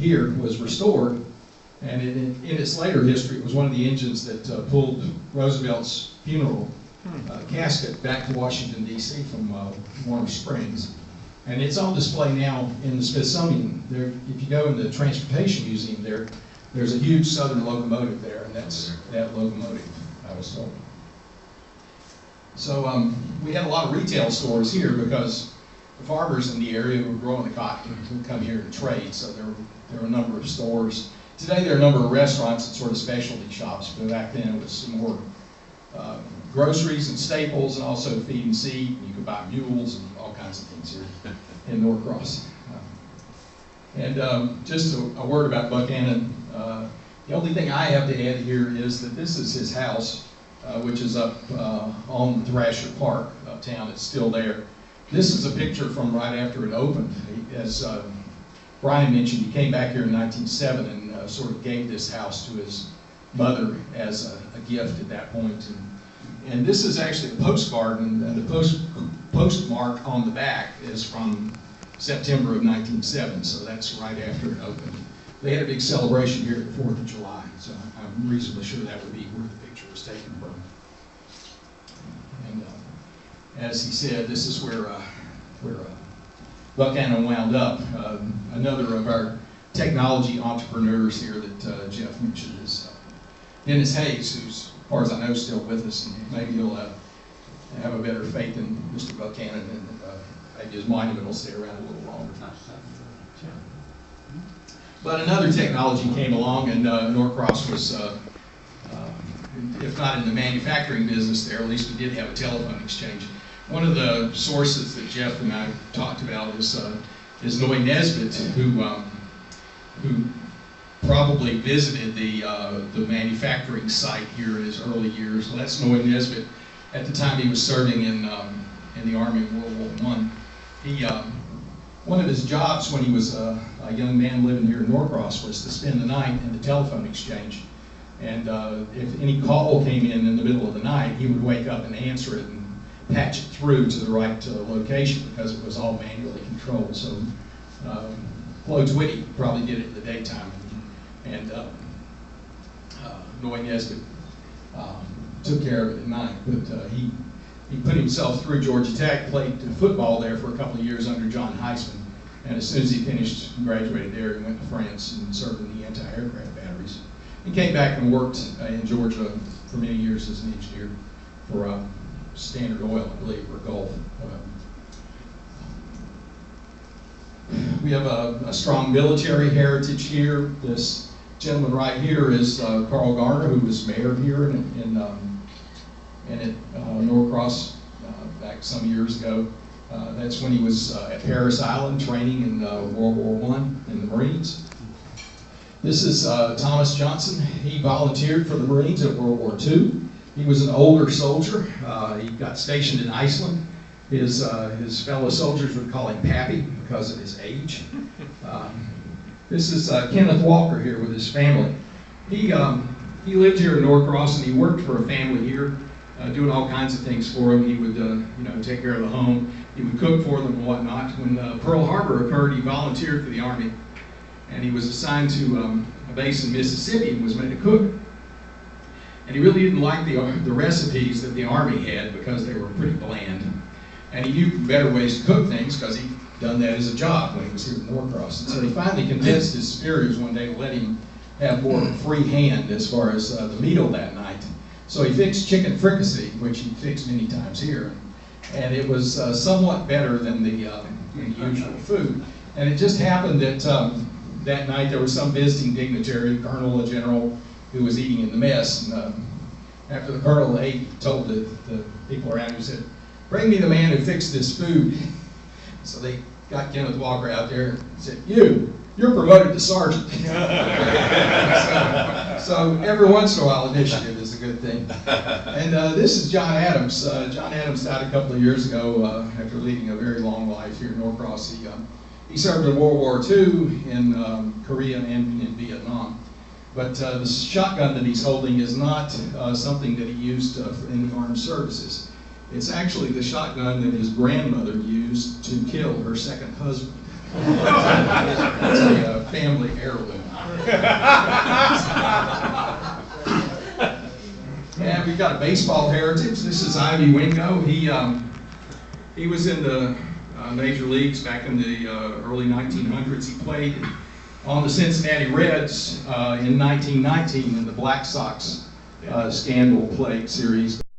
here was restored, and in its later history, it was one of the engines that pulled Roosevelt's funeral casket back to Washington, D.C. from Warm Springs. And it's on display now in the Smithsonian. There, if you go in the Transportation Museum there's a huge Southern locomotive there, and that's that locomotive, I was told. So we had a lot of retail stores here because the farmers in the area who were growing the cotton would come here to trade, so there were a number of stores. Today there are a number of restaurants and sort of specialty shops, but back then it was some more groceries and staples, and also feed and seed. You could buy mules and all kinds of things here in Norcross. Just a word about Buchanan. The only thing I have to add here is that this is his house, which is up on Thrasher Park uptown. It's still there. This is a picture from right after it opened. As Brian mentioned, he came back here in 1907 and sort of gave this house to his mother as a gift at that point. And this is actually a postcard, and the postmark on the back is from September of 1907, so that's right after it opened. They had a big celebration here at the 4th of July, so I'm reasonably sure that would be where the picture was taken from. And as he said, this is where Buchanan wound up. Another of our technology entrepreneurs here that Jeff mentioned is Dennis Hayes, who's, as far as I know, still with us, and maybe he'll have a better fate than Mr. Buchanan, and maybe his monument will stay around a little longer. But another technology came along, and Norcross was, if not in the manufacturing business there, at least we did have a telephone exchange. One of the sources that Jeff and I talked about is Noy Nesbitt, who probably visited the manufacturing site here in his early years. Well, that's Noy Nesbitt. At the time he was serving in the Army in World War I. One of his jobs when he was a young man living here in Norcross was to spend the night in the telephone exchange. And if any call came in the middle of the night, he would wake up and answer it and patch it through to the right location because it was all manually controlled. So Claude Whitty probably did it in the daytime. And Noy Nesbitt took care of it at night. But he put himself through Georgia Tech, played football there for a couple of years under John Heisman. And as soon as he finished and graduated there, he went to France and served in the anti-aircraft batteries. He came back and worked in Georgia for many years as an engineer for Standard Oil, I believe, or Gulf. We have a strong military heritage here. This gentleman right here is Carl Garner, who was mayor here in Norcross back some years ago. That's when he was at Parris Island training in World War I in the Marines. This is Thomas Johnson. He volunteered for the Marines at World War II. He was an older soldier. He got stationed in Iceland. His fellow soldiers would call him Pappy because of his age. This is Kenneth Walker here with his family. He lived here in Norcross, and he worked for a family here, doing all kinds of things for them. He would take care of the home. He would cook for them and whatnot. When Pearl Harbor occurred, he volunteered for the Army, and he was assigned to a base in Mississippi and was made a cook. And he really didn't like the recipes that the Army had because they were pretty bland. And he knew better ways to cook things because he'd done that as a job when he was here in Norcross. And so he finally convinced his superiors one day to let him have more of a free hand as far as the meal that night. So he fixed chicken fricassee, which he fixed many times here. And it was somewhat better than the usual food. And it just happened that that night there was some visiting dignitary, colonel, a general, who was eating in the mess. And after the colonel ate, he told the people around him, he said, "Bring me the man who fixed this food." So they got Kenneth Walker out there and said, "You're promoted to sergeant." So every once in a while, initiative is a good thing. And this is John Adams. John Adams died a couple of years ago after leading a very long life here in Norcross. He served in World War II in Korea and in Vietnam. But the shotgun that he's holding is not something that he used in the armed services. It's actually the shotgun that his grandmother used to kill her second husband. It's a family heirloom. And we've got a baseball heritage. This is Ivy Wingo. He was in the major leagues back in the early 1900s. He played on the Cincinnati Reds in 1919 in the Black Sox Scandal Plague series.